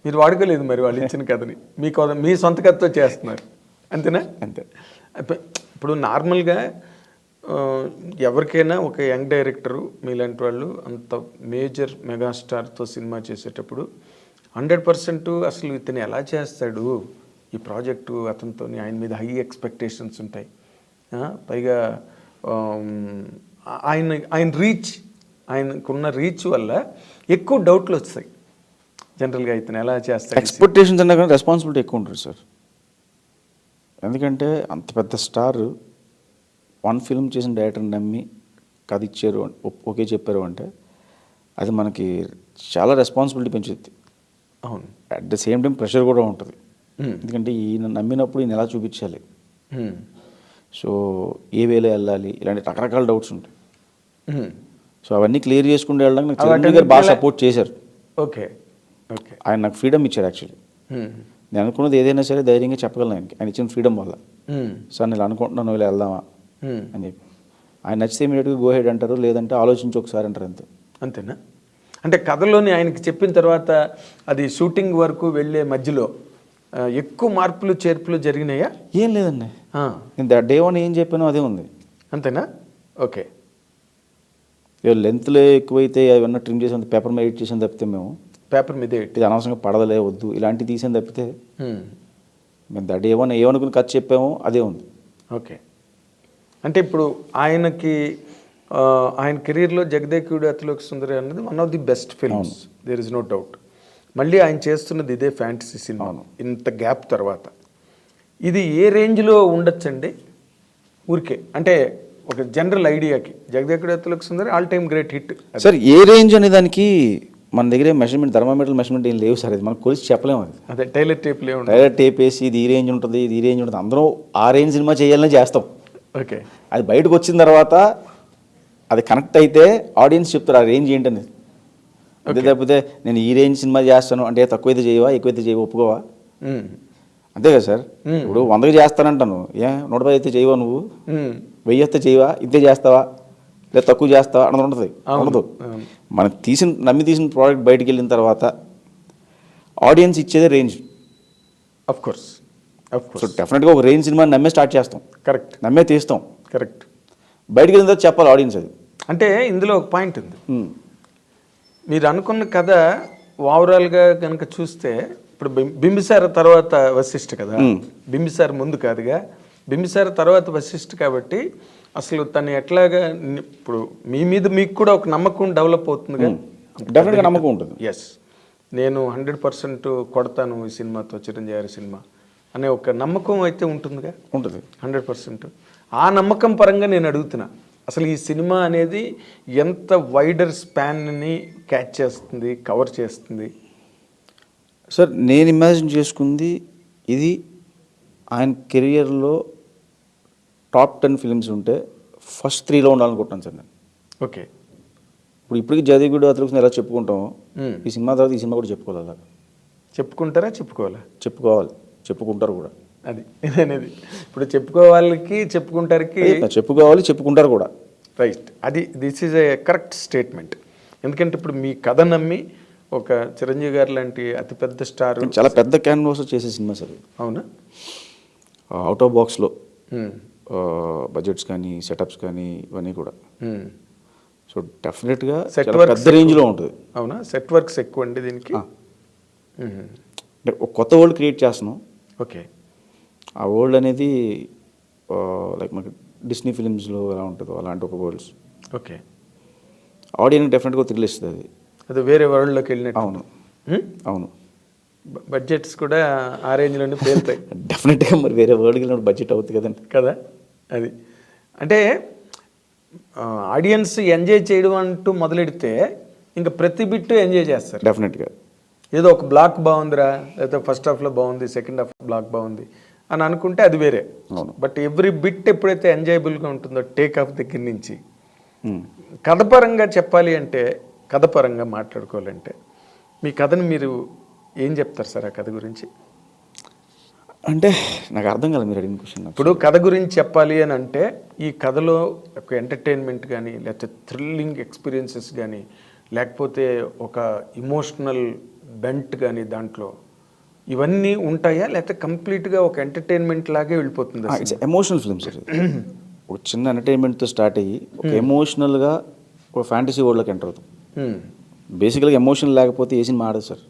Speaker 2: మీరు వాడుకోలేదు మరి వాళ్ళు ఇచ్చిన కథని, మీ సొంత కథతో చేస్తున్నారు అంతేనా?
Speaker 3: అంతే.
Speaker 2: ఇప్పుడు నార్మల్గా ఎవరికైనా ఒక యంగ్ డైరెక్టరు మీలాంటి వాళ్ళు అంత మేజర్ మెగాస్టార్తో సినిమా చేసేటప్పుడు 100% అసలు ఇతను ఎలా చేస్తాడు ఈ ప్రాజెక్టు, అతనితో ఆయన మీద హై ఎక్స్పెక్టేషన్స్ ఉంటాయి. పైగా ఆయనకున్న రీచ్ వల్ల ఎక్కువ డౌట్లు వస్తాయి జనరల్గా, ఇతను ఎలా చేస్తాడు.
Speaker 3: ఎక్స్పెక్టేషన్స్ అన్నా కానీ రెస్పాన్సిబిలిటీ ఎక్కువ ఉంటుంది సార్. ఎందుకంటే అంత పెద్ద స్టార్ 1 ఫిల్మ్ చేసిన డైరెక్టర్ని నమ్మి కథ ఇచ్చారు, ఓకే చెప్పారు అంటే అది మనకి చాలా రెస్పాన్సిబిలిటీ పెంచుద్ది.
Speaker 2: అవును.
Speaker 3: At the same time pressure కూడా ఉంటుంది. ఎందుకంటే ఈయన నమ్మినప్పుడు ఈయన ఎలా చూపించాలి, సో ఏ వేలో వెళ్ళాలి, ఇలాంటి రకరకాల డౌట్స్ ఉంటాయి. సో అవన్నీ క్లియర్ చేసుకుంటూ వెళ్ళడానికి నాకు చిరంజీవి గారు బాగా సపోర్ట్ చేశారు.
Speaker 2: Okay okay.
Speaker 3: ఆయన నాకు ఫ్రీడమ్ ఇచ్చారు యాక్చువల్లీ. నేను అనుకున్నది ఏదైనా సరే ధైర్యంగా చెప్పగలను ఆయనకి, ఆయన ఇచ్చిన ఫ్రీడమ్ వల్ల. సార్ నేను అనుకుంటున్నాను ఇలా వెళ్దామా అని చెప్పి, ఆయన నచ్చితే ఇమీడియట్గా గో హెడ్ అంటారు, లేదంటే ఆలోచించి ఒకసారి అంటారు, అంతే.
Speaker 2: అంతేనా? అంటే కథలోని ఆయనకి చెప్పిన తర్వాత అది షూటింగ్ వరకు వెళ్ళే మధ్యలో ఎక్కువ మార్పులు చేర్పులు జరిగినాయా?
Speaker 3: ఏం లేదండి, నేను డే 1 ఏం చెప్పానో అదే ఉంది.
Speaker 2: అంతేనా? ఓకే.
Speaker 3: లెంత్లో ఎక్కువైతే అవన్నీ ట్రిమ్ చేసి పేపర్ మీద ఎడిట్ చేసాను తప్పితే, మేము
Speaker 2: పేపర్ మీద
Speaker 3: ఇది అనవసరంగా పడదలే వద్దు ఇలాంటివి తీసాను తప్పితే, మేము డే 1 ఏమనుకుని ఖర్చు చెప్పామో అదే ఉంది.
Speaker 2: ఓకే. అంటే ఇప్పుడు ఆయనకి ఆయన కెరీర్లో జగదేకుడు అతిలోక సుందరి అన్నది one of the best films, there is no doubt. మళ్ళీ ఆయన చేస్తున్నది ఇదే ఫ్యాంటసీ సినిమా ఇంత గ్యాప్ తర్వాత. ఇది ఏ రేంజ్లో ఉండొచ్చండి ఊరికే? అంటే ఒక జనరల్ ఐడియాకి Jagadekudu Athiloka Sundari all time great hit.
Speaker 3: Sir ఏ రేంజ్ అనే దానికి మన దగ్గర మెజర్మెంట్, థర్మామీటర్ మెజర్మెంట్ ఏం లేవు సార్. అది మనం కొలిసి చెప్పలేము. అది
Speaker 2: అదే టైలర్ టేప్ లేవు.
Speaker 3: టైలర్ టేప్ వేసి ఇది ఈ రేంజ్ ఉంటుంది, ఇది ఈ రేంజ్ ఉంటుంది, అందరూ ఆ రేంజ్ సినిమా చేయాలని చేస్తాం.
Speaker 2: ఓకే.
Speaker 3: అది బయటకు వచ్చిన తర్వాత అది కనెక్ట్ అయితే ఆడియన్స్ చెప్తారు ఆ రేంజ్ ఏంటనేది. అంతే తప్పితే నేను ఈ రేంజ్ సినిమా చేస్తాను అంటే తక్కువైతే చేయవా ఎక్కువైతే చేయవా ఒప్పుకోవా, అంతే కదా సార్. ఇప్పుడు 100కి చేస్తానంటాను, 110 అయితే చేయవా, నువ్వు 1000 అయితే చేయవా, ఇంతే చేస్తావా, లేదా తక్కువ చేస్తావా అన్నది ఉంటుంది. ఉండదు. మనం నమ్మి తీసిన ప్రోడక్ట్ బయటికి వెళ్ళిన తర్వాత ఆడియన్స్ ఇచ్చేదే రేంజ్.
Speaker 2: Of course.
Speaker 3: సో డెఫినెట్గా ఒక రేంజ్ సినిమా నమ్మే స్టార్ట్ చేస్తాం,
Speaker 2: కరెక్ట్,
Speaker 3: నమ్మే తీస్తాం.
Speaker 2: కరెక్ట్.
Speaker 3: బయటికి వెళ్ళిన తర్వాత చెప్పాలి ఆడియన్స్ అది.
Speaker 2: అంటే ఇందులో ఒక పాయింట్ ఉంది. మీరు అనుకున్న కథ ఓవరాల్గా కనుక చూస్తే ఇప్పుడు బింబిసార తర్వాత వశిష్ఠ కదా, బింబిసార ముందు కాదుగా, బింబిసార తర్వాత వశిష్ఠ. కాబట్టి అసలు తను ఎట్లాగా ఇప్పుడు మీ మీద మీకు కూడా ఒక నమ్మకం డెవలప్ అవుతుందిగా.
Speaker 3: డెఫినెట్గా నమ్మకం ఉంటుంది.
Speaker 2: ఎస్, నేను 100% కొడతాను ఈ సినిమాతో, చిరంజీవి గారి సినిమా అనే ఒక నమ్మకం అయితే ఉంటుందిగా.
Speaker 3: ఉంటుంది
Speaker 2: 100%. ఆ నమ్మకం పరంగా నేను అడుగుతున్నా, అసలు ఈ సినిమా అనేది ఎంత వైడర్ స్పాన్ని క్యాచ్ చేస్తుంది, కవర్ చేస్తుంది?
Speaker 3: సార్ నేను ఇమాజిన్ చేసుకుంది ఇది ఆయన కెరియర్లో టాప్ 10 ఫిల్మ్స్ ఉంటే ఫస్ట్ 3లో ఉండాలనుకుంటాను సార్ నేను.
Speaker 2: ఓకే.
Speaker 3: ఇప్పటికి జగదేకుడు అతిలోక ఎలా చెప్పుకుంటాం, ఈ సినిమా తర్వాత ఈ సినిమా కూడా చెప్పుకోవాలి. అలాగా
Speaker 2: చెప్పుకుంటారా? చెప్పుకోవాలా?
Speaker 3: చెప్పుకోవాలి, చెప్పుకుంటారు కూడా.
Speaker 2: అది అనేది ఇప్పుడు చెప్పుకోవాలకి చెప్పుకుంటారికి,
Speaker 3: చెప్పుకోవాలి చెప్పుకుంటారు కూడా.
Speaker 2: రైట్. అది this is a correct statement. ఎందుకంటే ఇప్పుడు మీ కథ నమ్మి ఒక చిరంజీవి గారు లాంటి అతిపెద్ద స్టార్,
Speaker 3: చాలా పెద్ద క్యాన్వాస్ చేసే సినిమా సార్.
Speaker 2: అవునా?
Speaker 3: అవుట్ ఆఫ్ బాక్స్లో బడ్జెట్స్ కానీ సెటప్స్ కానీ ఇవన్నీ కూడా. సో డెఫినెట్గా
Speaker 2: సెట్ వర్క్
Speaker 3: పెద్ద రేంజ్లో ఉంటుంది.
Speaker 2: అవునా? సెట్ వర్క్స్ ఎక్కువ అండి దీనికి.
Speaker 3: అంటే ఒక కొత్త వరల్డ్ క్రియేట్ చేస్తున్నాం.
Speaker 2: ఓకే.
Speaker 3: ఆ వరల్డ్ అనేది లైక్ మనకి డిస్నీ ఫిలిమ్స్లో ఎలా ఉంటుందో అలాంటి ఒక వరల్డ్స్.
Speaker 2: ఓకే.
Speaker 3: ఆడియన్స్ డెఫినెట్గా థ్రిల్ ఇస్తుంది.
Speaker 2: అది వేరే వరల్డ్లోకి వెళ్ళినట్టు.
Speaker 3: అవును అవును.
Speaker 2: బడ్జెట్స్ కూడా ఆ రేంజ్లోనే పేరుతాయి.
Speaker 3: డెఫినెట్గా మరి వేరే వరల్డ్కి వెళ్ళినప్పుడు బడ్జెట్ అవుతుంది కదండి.
Speaker 2: కదా. అది అంటే ఆడియన్స్ ఎంజాయ్ చేయడం అంటూ మొదలెడితే ఇంకా ప్రతి బిట్టు ఎంజాయ్ చేస్తారు
Speaker 3: డెఫినెట్గా.
Speaker 2: ఏదో ఒక బ్లాక్ బాగుందిరా, లేకపోతే ఫస్ట్ హాఫ్లో బాగుంది, సెకండ్ హాఫ్ బ్లాక్ బాగుంది అని అనుకుంటే అది వేరే. బట్ ఎవ్రీ బిట్ ఎప్పుడైతే ఎంజాయబుల్గా ఉంటుందో టేక్ ఆఫ్ దగ్గర నుంచి, కథపరంగా చెప్పాలి అంటే, కథపరంగా మాట్లాడుకోవాలంటే మీ కథను మీరు ఏం చెప్తారు సార్ ఆ కథ గురించి?
Speaker 3: అంటే నాకు అర్థం కాలేదు మీరు అడిగిన క్వశ్చన్.
Speaker 2: ఇప్పుడు కథ గురించి చెప్పాలి అని అంటే ఈ కథలో ఒక ఎంటర్టైన్మెంట్ కానీ, లేకపోతే థ్రిల్లింగ్ ఎక్స్పీరియన్సెస్ కానీ, లేకపోతే ఒక ఇమోషనల్ బెంట్ కానీ దాంట్లో ఇవన్నీ ఉంటాయా, లేకపోతే కంప్లీట్గా ఒక ఎంటర్టైన్మెంట్ లాగే వెళ్ళిపోతుందా?
Speaker 3: It's emotional film sir. ఒక చిన్న ఎంటర్టైన్మెంట్తో స్టార్ట్ అయ్యి ఒక ఎమోషనల్గా ఒక ఫ్యాంటసీ వరల్డ్లోకి ఎంటర్ అవుతాం. బేసికల్గా ఎమోషన్ లేకపోతే ఏ సినిమా ఆడదు సార్.